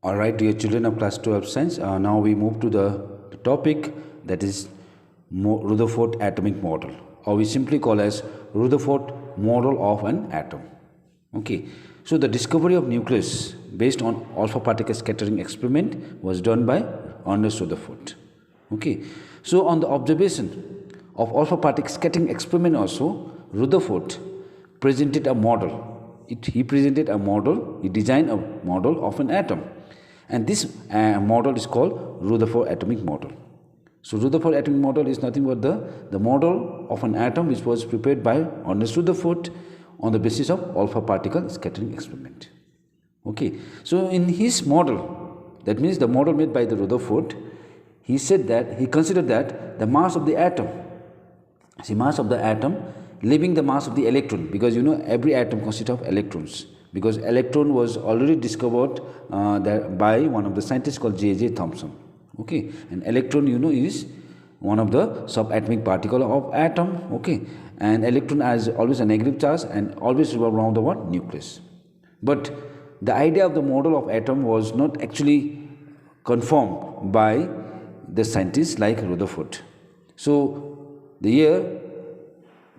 Alright, dear children of class 12 science, now we move to the topic that is Rutherford atomic model, or we simply call as Rutherford model of an atom. Okay, so the discovery of nucleus based on alpha particle scattering experiment was done by Ernest Rutherford. Okay, so on the observation of alpha particle scattering experiment also, Rutherford presented a model. He designed a model of an atom. And this model is called Rutherford atomic model. So Rutherford atomic model is nothing but the model of an atom which was prepared by Ernest Rutherford on the basis of alpha particle scattering experiment. Okay, so in his model, that means the model made by the Rutherford, he considered that the mass of the atom, leaving the mass of the electron, because every atom consists of electrons. Because electron was already discovered by one of the scientists called J.J. Thomson. Okay, and electron is one of the subatomic particle of atom. Okay, and electron has always a negative charge and always revolve around the nucleus. But the idea of the model of atom was not actually confirmed by the scientists like Rutherford. So the year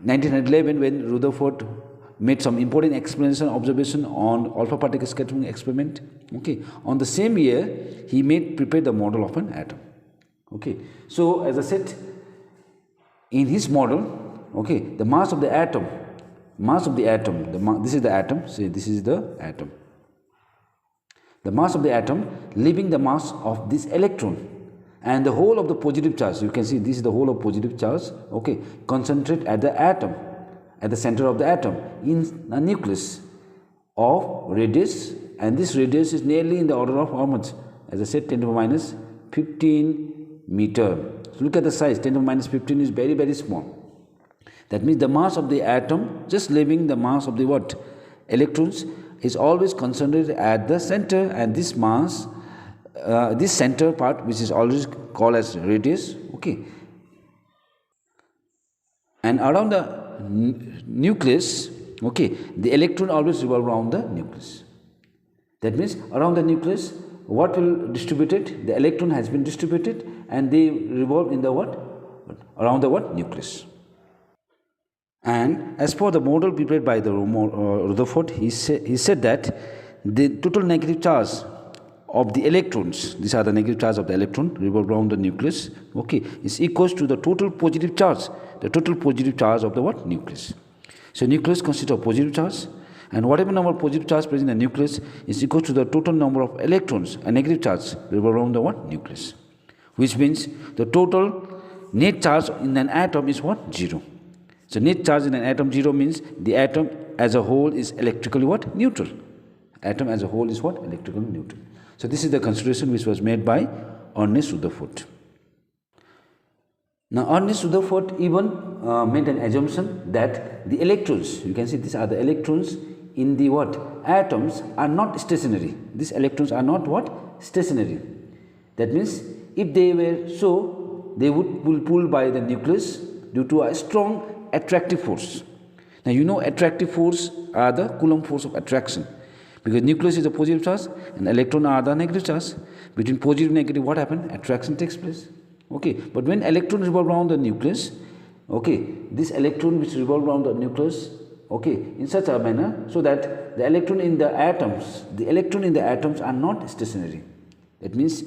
1911, when Rutherford made some important explanation observation on alpha particle scattering experiment. Okay, on the same year he prepared the model of an atom. Okay, so as I said, in his model, okay, the mass of the atom, this is the atom. Say this is the atom. The mass of the atom leaving the mass of this electron and the whole of the positive charge. You can see this is the whole of positive charge. Okay, concentrate at the atom, at the center of the atom in a nucleus of radius, and this radius is nearly in the order of how much? As I said, 10 to the minus 15 meter. So look at the size, 10 to the minus 15 is very, very small. That means the mass of the atom, just leaving the mass of the electrons, is always concentrated at the center, and this mass, this center part, which is always called as radius, okay, and around the nucleus, okay, the electron always revolve around the nucleus. That means around the nucleus, what will distribute it? The electron has been distributed and they revolve in the around the nucleus. And as per the model prepared by the Rutherford, he said that the total negative charge of the electrons, these are the negative charge of the electron revolve around the nucleus, okay, is equals to the total positive charge of the nucleus. So nucleus consists of positive charge, and whatever number of positive charge present in the nucleus is equal to the total number of electrons and negative charge revolve around the nucleus, which means the total net charge in an atom is 0. So net charge in an atom 0 means the atom as a whole is electrically neutral. Atom as a whole is electrically neutral. So this is the consideration which was made by Ernest Rutherford. Now Ernest Rutherford even made an assumption that the electrons, you can see these are the electrons in the atoms, are not stationary. These electrons are not stationary. That means if they were so, they would be pulled by the nucleus due to a strong attractive force. Now attractive force are the Coulomb force of attraction. Because nucleus is a positive charge and electron are the negative charge. Between positive and negative, what happens? Attraction takes place. Okay, but when electron revolve around the nucleus, okay, this electron which revolve around the nucleus, okay, in such a manner so that the electron in the atoms are not stationary. That means,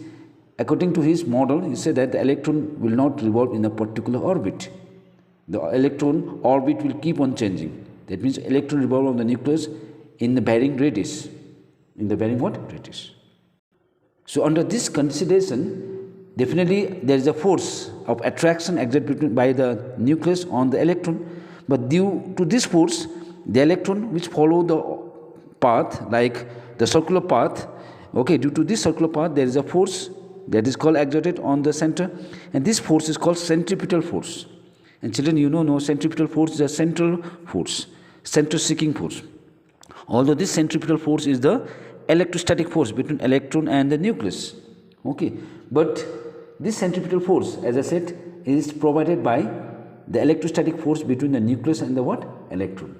according to his model, he said that the electron will not revolve in a particular orbit. The electron orbit will keep on changing. That means electron revolve around the nucleus in the varying radius. Radius. So under this consideration, definitely there is a force of attraction exerted by the nucleus on the electron, but due to this force, the electron which follow the path, like the circular path, okay, due to this circular path there is a force that is called exerted on the center, and this force is called centripetal force. And children, know centripetal force is a central force, center-seeking force. Although this centripetal force is the electrostatic force between electron and the nucleus. Okay, but this centripetal force, as I said, is provided by the electrostatic force between the nucleus and the electron.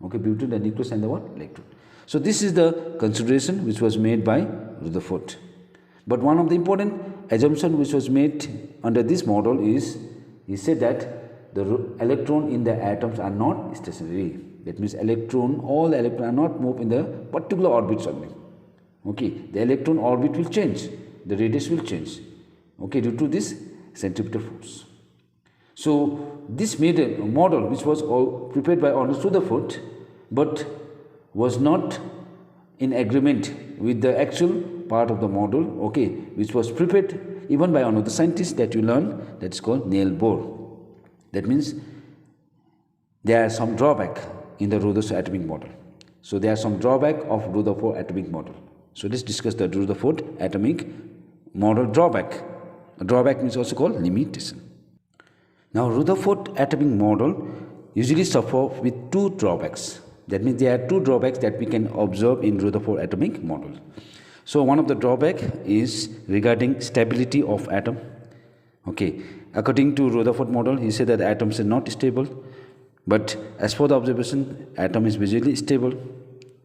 Okay, between the nucleus and the electron. So this is the consideration which was made by Rutherford. But one of the important assumptions which was made under this model is, he said that the electron in the atoms are not stationary. That means all the electrons are not moved in the particular orbits only. Okay, the electron orbit will change, the radius will change, okay, due to this centripetal force. So this model which was all prepared by Ernest Rutherford, but was not in agreement with the actual part of the model, okay, which was prepared even by another scientist that you learn, that is called Niels Bohr. That means there are some drawback in the Rutherford atomic model. So there are some drawback of Rutherford atomic model. So let's discuss the Rutherford atomic model drawback. A drawback means also called limitation. Now Rutherford atomic model usually suffer with two drawbacks. That means there are two drawbacks that we can observe in Rutherford atomic model. So one of the drawback is regarding stability of atom. Okay, according to Rutherford model, he said that atoms are not stable, but as for the observation, atom is visually stable.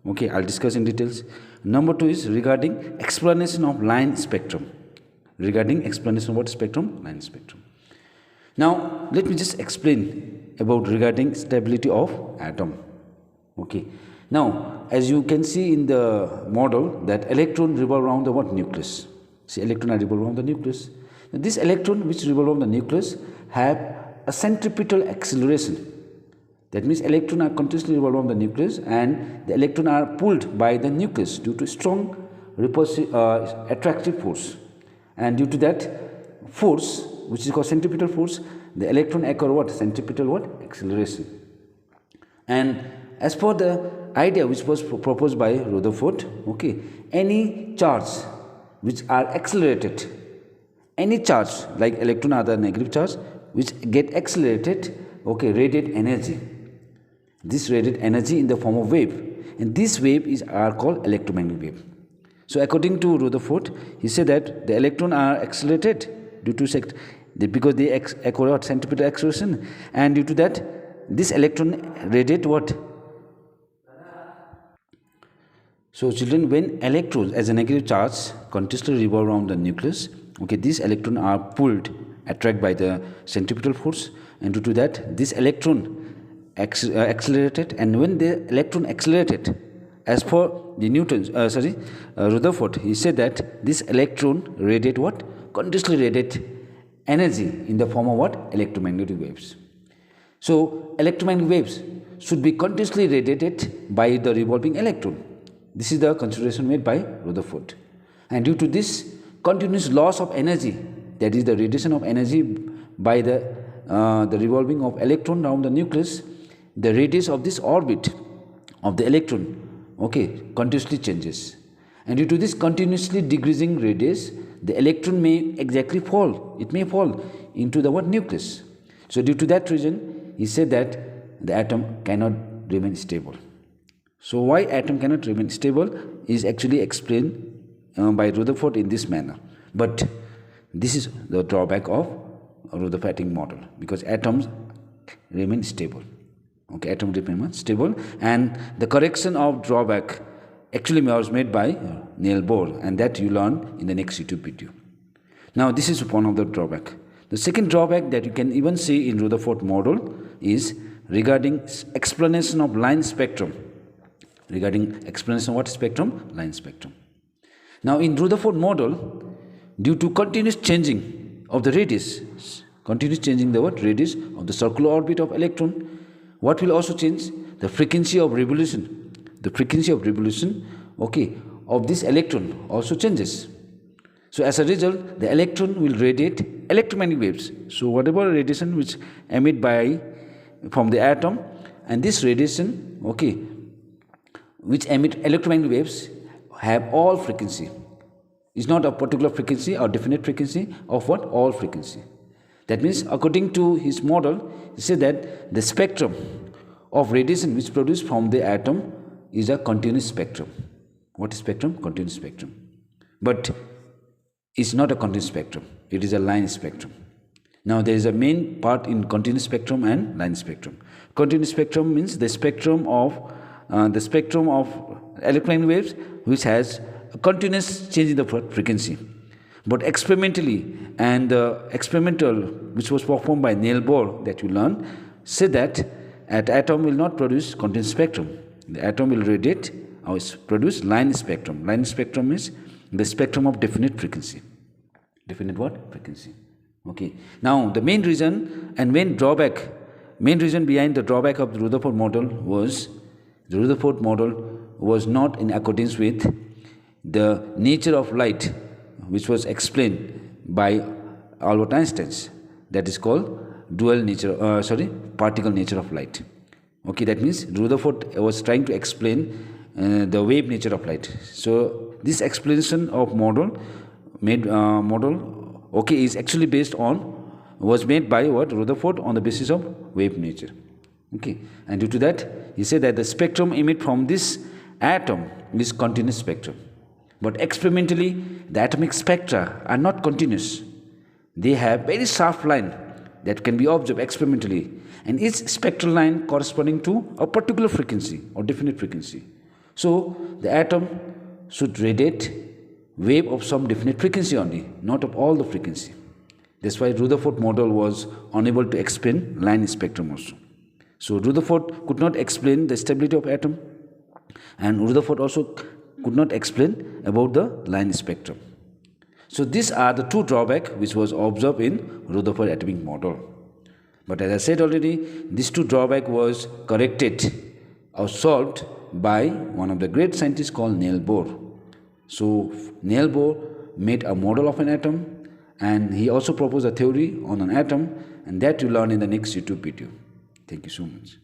Okay, I'll discuss in details. Number two is regarding explanation of line spectrum. Regarding explanation of what spectrum? Line spectrum. Now let me just explain about regarding stability of atom. Okay, now as you can see in the model that electron revolve around the what? Nucleus. See, electron are revolve around the nucleus. Now, this electron which revolve around the nucleus have a centripetal acceleration. That means electrons are continuously revolve around the nucleus, and the electrons are pulled by the nucleus due to strong attractive force. And due to that force, which is called centripetal force, the electron acquire what? Centripetal what? Acceleration. And as per the idea which was proposed by Rutherford, okay, any charge which are accelerated, any charge like electron are the negative charge which get accelerated, okay, radiate energy. This radiate energy in the form of wave, and this wave are called electromagnetic wave. So according to Rutherford, he said that the electron are accelerated due to because they acquire centripetal acceleration, and due to that this electron radiate what? So children, when electrons as a negative charge continuously revolve around the nucleus, okay, these electrons are pulled, attracted by the centripetal force, and due to that this electron accelerated, and when the electron accelerated, as per the Rutherford, he said that this electron radiate what? Continuously radiate energy in the form of what? Electromagnetic waves. So electromagnetic waves should be continuously radiated by the revolving electron. This is the consideration made by Rutherford. And due to this continuous loss of energy, that is the radiation of energy by the revolving of electron around the nucleus, the radius of this orbit of the electron, okay, continuously changes. And due to this continuously decreasing radius, the electron may exactly fall. It may fall into the what? Nucleus. So due to that reason, he said that the atom cannot remain stable. So why atom cannot remain stable is actually explained by Rutherford in this manner. But this is the drawback of Rutherford atomic model, because atoms remain stable. Okay, atoms remain stable, and the correction of drawback actually was made by Niels Bohr, and that you learn in the next YouTube video. Now this is one of the drawback. The second drawback that you can even see in Rutherford model is regarding explanation of line spectrum. Regarding explanation of what spectrum? Line spectrum. Now in Rutherford model, due to continuous changing of the radius, continuous changing the what? Radius of the circular orbit of electron, what will also change? The frequency of revolution. The frequency of revolution, okay, of this electron also changes. So as a result, the electron will radiate electromagnetic waves. So whatever radiation which emit from the atom, and this radiation, okay, which emit electromagnetic waves have all frequency. It's not a particular frequency or definite frequency of what? All frequency. That means according to his model, he said that the spectrum of radiation which produced from the atom is a continuous spectrum. What is spectrum? Continuous spectrum. But it's not a continuous spectrum. It is a line spectrum. Now there is a main part in continuous spectrum and line spectrum. Continuous spectrum means the spectrum of electromagnetic waves which has a continuous change in the frequency. But experimentally, and the experimental which was performed by Niels Bohr that you learned, said that an atom will not produce continuous spectrum. The atom will radiate or produce line spectrum. Line spectrum is the spectrum of definite frequency. Definite what? Frequency. Okay. Now the main reason and main reason behind the drawback of the Rutherford model was the Rutherford model was not in accordance with the nature of light, which was explained by Albert Einstein. That is called particle nature of light. Okay, that means Rutherford was trying to explain the wave nature of light. So this explanation of is actually was made by Rutherford on the basis of wave nature. Okay, and due to that, he said that the spectrum emitted from this atom is continuous spectrum. But experimentally, the atomic spectra are not continuous. They have very sharp line that can be observed experimentally, and each spectral line corresponding to a particular frequency or definite frequency. So the atom should radiate wave of some definite frequency only, not of all the frequency. That's why Rutherford model was unable to explain line spectrum also. So Rutherford could not explain the stability of atom, and Rutherford also could not explain about the line spectrum. So these are the two drawbacks which was observed in Rutherford atomic model. But as I said already, these two drawbacks was corrected or solved by one of the great scientists called Niels Bohr. So Niels Bohr made a model of an atom, and he also proposed a theory on an atom, and that you learn in the next YouTube video. Thank you so much.